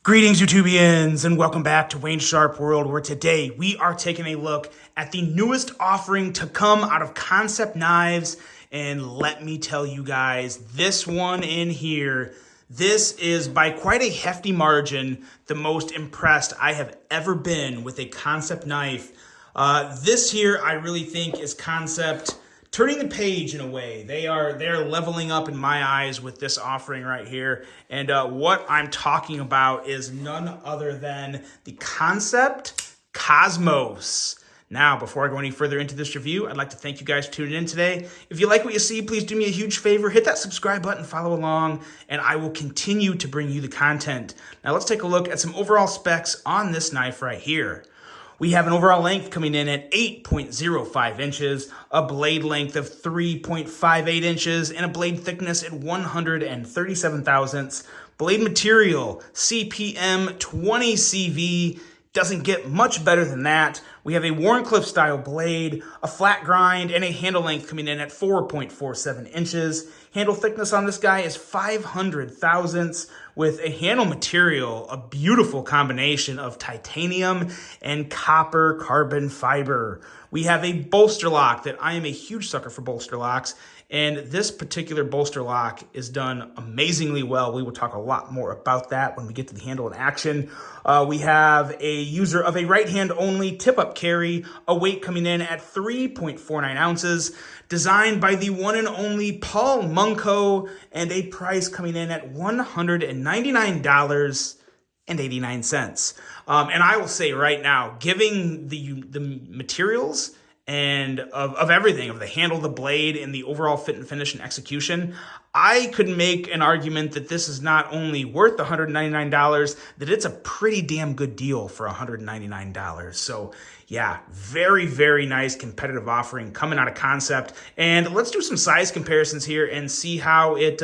Greetings, YouTubians, and welcome back to Wayne Sharp World, where today we are taking a look at the newest offering to come out of Kansept knives. And let me tell you guys, this one in here, this is by quite a hefty margin the most impressed I have ever been with a Kansept knife. This here, I really think, is Kansept turning the page in a way. They're leveling up in my eyes with this offering right here. And what I'm talking about is none other than the Kansept Cosmos. Now, before I go any further into this review, I'd like to thank you guys for tuning in today. If you like what you see, please do me a huge favor. Hit that subscribe button, follow along, and I will continue to bring you the content. Now, let's take a look at some overall specs on this knife right here. We have an overall length coming in at 8.05 inches, a blade length of 3.58 inches, and a blade thickness at 137 thousandths. Blade material, CPM 20 CV. Doesn't get much better than that. We have a Wharncliffe style blade, a flat grind, and a handle length coming in at 4.47 inches. Handle thickness on this guy is 500 thousandths with a handle material, a beautiful combination of titanium and copper carbon fiber. We have a bolster lock that I am a huge sucker for bolster locks. And this particular bolster lock is done amazingly well. We will talk a lot more about that when we get to the handle in action. We have a user of a right hand only tip-up carry, a weight coming in at 3.49 ounces, designed by the one and only Paul Munko, and a price coming in at $199.89. And I will say right now, giving the materials and of everything, of the handle, the blade, and the overall fit and finish and execution, I could make an argument that this is not only worth $199, that it's a pretty damn good deal for $199. So yeah, very, very nice competitive offering coming out of Kansept. And let's do some size comparisons here and see how it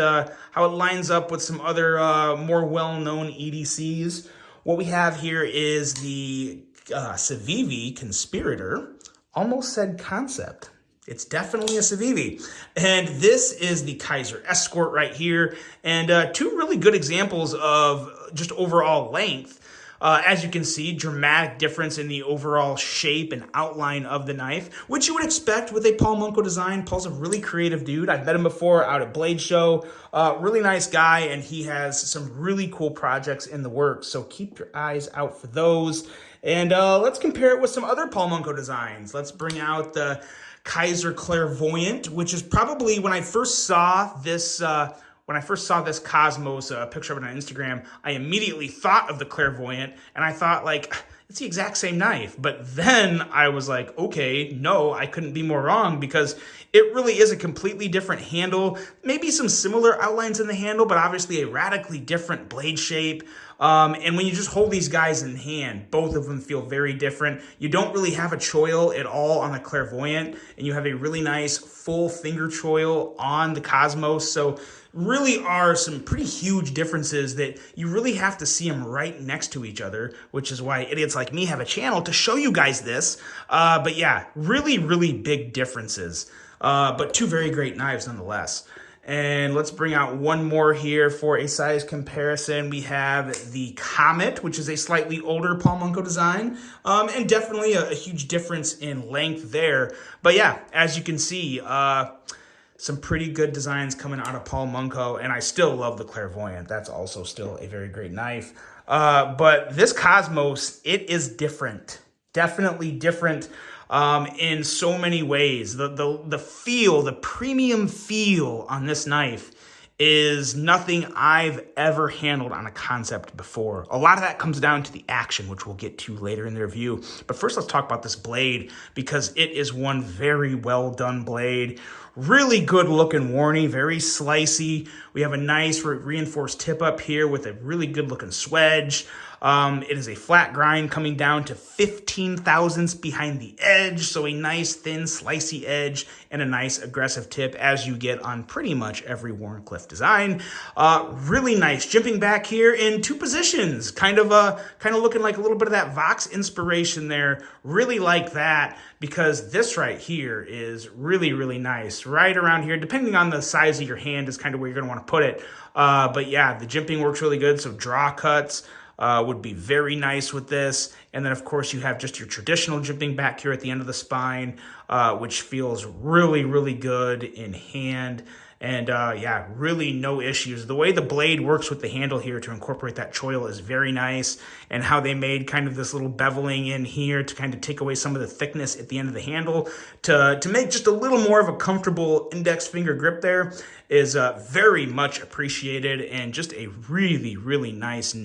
lines up with some other more well-known EDCs. What we have here is the Civivi Conspirator. Almost said Kansept. It's definitely a Civivi. And this is the Kaiser Escort right here. And two really good examples of just overall length. As you can see, dramatic difference in the overall shape and outline of the knife, which you would expect with a Paul Munko design. Paul's a really creative dude. I've met him before out at Blade Show. Really nice guy, and he has some really cool projects in the works. So keep your eyes out for those. And let's compare it with some other Paul Munko designs. Let's bring out the Kaiser Clairvoyant, which is probably when I first saw this Cosmos, a picture of it on Instagram, I immediately thought of the Clairvoyant, and I thought, like, it's the exact same knife. But then I was like, okay, no, I couldn't be more wrong, because it really is a completely different handle, maybe some similar outlines in the handle, but obviously a radically different blade shape. And when you just hold these guys in hand, both of them feel very different. You don't really have a choil at all on the Clairvoyant, and you have a really nice full finger choil on the Cosmos. So really are some pretty huge differences that you really have to see them right next to each other, which is why idiots like me have a channel to show you guys this. But yeah, really, really big differences. But two very great knives nonetheless. And let's bring out one more here for a size comparison. We have the Comet, which is a slightly older Paul Munko design, and definitely a huge difference in length there. But yeah, as you can see, some pretty good designs coming out of Paul Munko, and I still love the Clairvoyant. That's also still a very great knife. But this Cosmos, it is different. Definitely different in so many ways. The feel, the premium feel on this knife is nothing I've ever handled on a Kansept before. A lot of that comes down to the action, which we'll get to later in the review. But first, let's talk about this blade, because it is one very well done blade. Really good looking warning, very slicey. We have a nice reinforced tip up here with a really good looking swedge. It is a flat grind coming down to 15 thousandths behind the edge, so a nice thin slicey edge and a nice aggressive tip, as you get on pretty much every Wharncliffe design. Really nice jimping back here in two positions, kind of looking like a little bit of that Vox inspiration there. Really like that, because this right here is really, really nice. Right around here, depending on the size of your hand, is kind of where you're going to want to put it. But yeah, the jimping works really good, so draw cuts. would be very nice with this. And then, of course, you have just your traditional jimping back here at the end of the spine, which feels really, really good in hand. And yeah, really no issues. The way the blade works with the handle here to incorporate that choil is very nice. And how they made kind of this little beveling in here to kind of take away some of the thickness at the end of the handle to make just a little more of a comfortable index finger grip there is very much appreciated, and just a really, really nice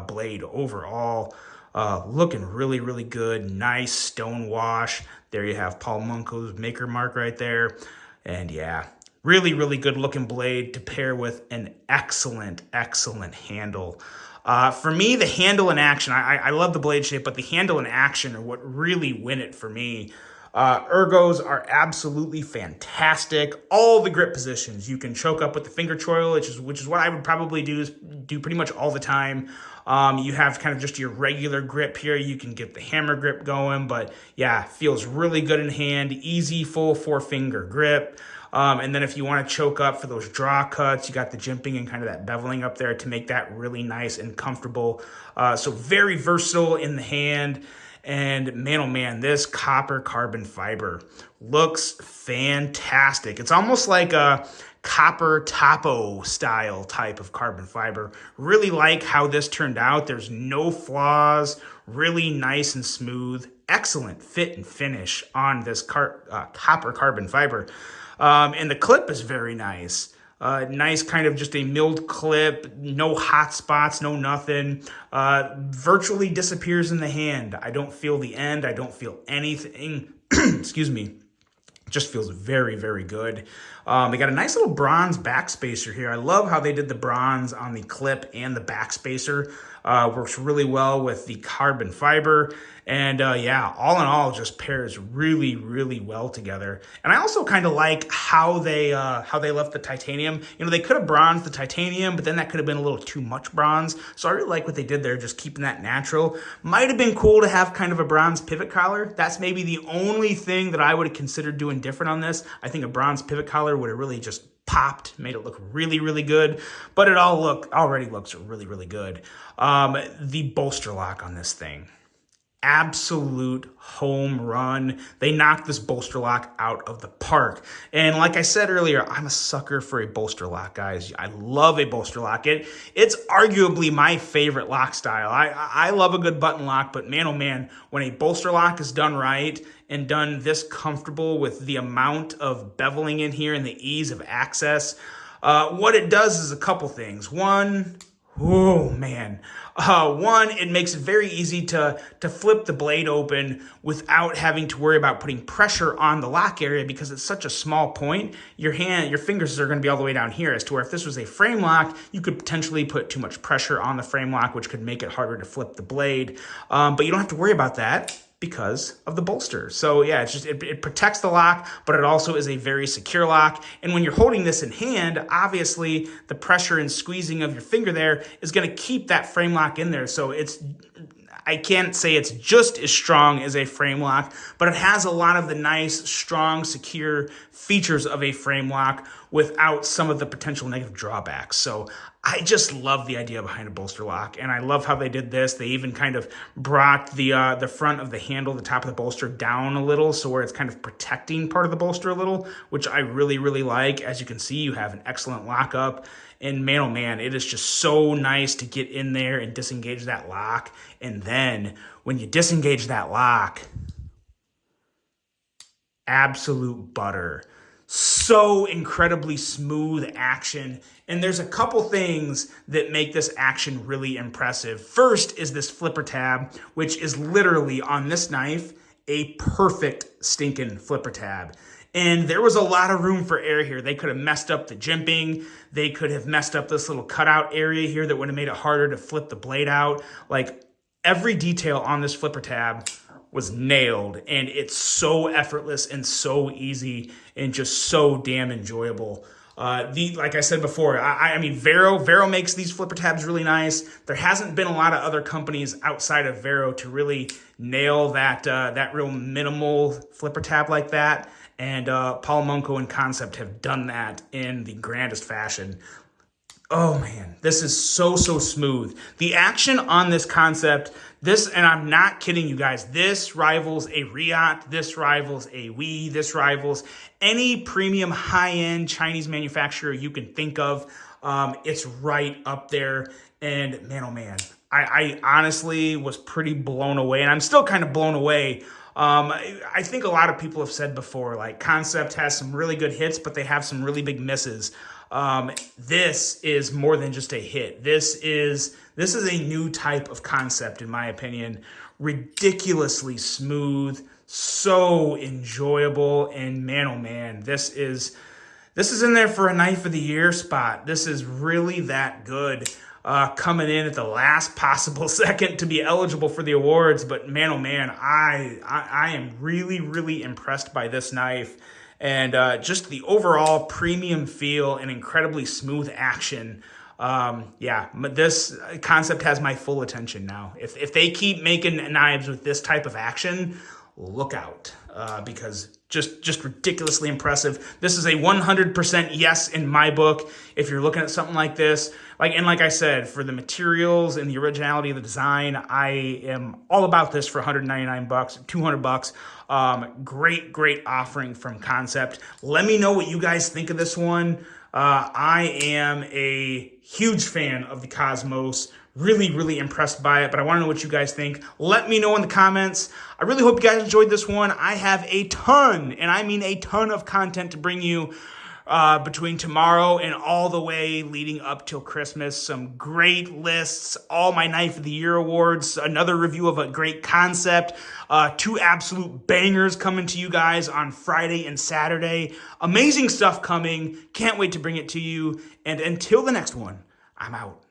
blade overall. Looking really, really good. Nice stone wash. There you have Paul Munko's maker mark right there. And yeah, really, really good looking blade to pair with an excellent, excellent handle. For me, the handle in action, I love the blade shape, but the handle in action are what really win it for me. Ergos are absolutely fantastic. All the grip positions. You can choke up with the finger choil, which is what I would probably do pretty much all the time. You have kind of just your regular grip here. You can get the hammer grip going, but yeah, feels really good in hand. Easy, full 4-finger grip. And then if you want to choke up for those draw cuts, you got the jimping and kind of that beveling up there to make that really nice and comfortable. So very versatile in the hand. And man, oh man, this copper carbon fiber looks fantastic. It's almost like a copper topo style type of carbon fiber. Really like how this turned out. There's no flaws, really nice and smooth. Excellent fit and finish on this copper carbon fiber. And the clip is very nice. Nice kind of just a milled clip, no hot spots, no nothing. Virtually disappears in the hand. I don't feel the end. I don't feel anything. Excuse me. Just feels very, very good. They got a nice little bronze backspacer here. I love how they did the bronze on the clip and the backspacer. Works really well with the carbon fiber. And yeah, all in all, just pairs really, really well together. And I also kind of like how they left the titanium. You know, they could have bronzed the titanium, but then that could have been a little too much bronze. So I really like what they did there, just keeping that natural. Might have been cool to have kind of a bronze pivot collar. That's maybe the only thing that I would have considered doing different on this. I think a bronze pivot collar would have really just popped, made it look really, really good, but it already looks really, really good. The bolster lock on this thing, absolute home run. They knocked this bolster lock out of the park. And like I said earlier, I'm a sucker for a bolster lock, guys. I love a bolster lock. It's arguably my favorite lock style. I love a good button lock, but man, oh man, when a bolster lock is done right and done this comfortable with the amount of beveling in here and the ease of access, what it does is a couple things. One, oh man. One, it makes it very easy to flip the blade open without having to worry about putting pressure on the lock area, because it's such a small point. Your fingers are going to be all the way down here, as to where if this was a frame lock, you could potentially put too much pressure on the frame lock, which could make it harder to flip the blade. But you don't have to worry about that because of the bolster. So yeah, it protects the lock, but it also is a very secure lock. And when you're holding this in hand, obviously the pressure and squeezing of your finger there is going to keep that frame lock in there. So I can't say it's just as strong as a frame lock, but it has a lot of the nice, strong, secure features of a frame lock without some of the potential negative drawbacks. So I just love the idea behind a bolster lock, and I love how they did this. They even kind of brought the front of the handle, the top of the bolster, down a little, so where it's kind of protecting part of the bolster a little, which I really, really like. As you can see, you have an excellent lockup. And man, oh man, it is just so nice to get in there and disengage that lock. And then when you disengage that lock, absolute butter. So incredibly smooth action. And there's a couple things that make this action really impressive. First is this flipper tab, which is literally on this knife, a perfect stinking flipper tab. And there was a lot of room for error here. They could have messed up the jimping. They could have messed up this little cutout area here that would have made it harder to flip the blade out. Like, every detail on this flipper tab was nailed, and it's so effortless and so easy and just so damn enjoyable. Like I said before, I mean, Vero makes these flipper tabs really nice. There hasn't been a lot of other companies outside of Vero to really nail that real minimal flipper tab like that. And Paul Munko and Kansept have done that in the grandest fashion. Oh man, this is so smooth. The action on this Kansept, and I'm not kidding you guys, this rivals a Riot, this rivals a Wii, this rivals any premium high-end Chinese manufacturer you can think of. It's right up there, and man, oh man, I honestly was pretty blown away, and I'm still kind of blown away. I think a lot of people have said before, like Kansept has some really good hits, but they have some really big misses. This is more than just a hit. This is a new type of Kansept, in my opinion. Ridiculously smooth, so enjoyable, and man, oh man, this is in there for a Knife of the Year spot. This is really that good. Coming in at the last possible second to be eligible for the awards, but man, oh man, I am really impressed by this knife. And just the overall premium feel and incredibly smooth action. Yeah, but this Kansept has my full attention now. If they keep making knives with this type of action, look out, because just ridiculously impressive. This is a 100% yes in my book. If you're looking at something like this, like I said, for the materials and the originality of the design, I am all about this for $199, $200. Great offering from Kansept. Let me know what you guys think of this one. I am a huge fan of the Cosmos. Really impressed by it, but I want to know what you guys think. Let me know in the comments. I really hope you guys enjoyed this one. I have a ton, and I mean a ton of content to bring you between tomorrow and all the way leading up till Christmas. Some great lists, all my Knife of the Year awards, another review of a great Kansept, 2 absolute bangers coming to you guys on Friday and Saturday. Amazing stuff coming. Can't wait to bring it to you. And until the next one, I'm out.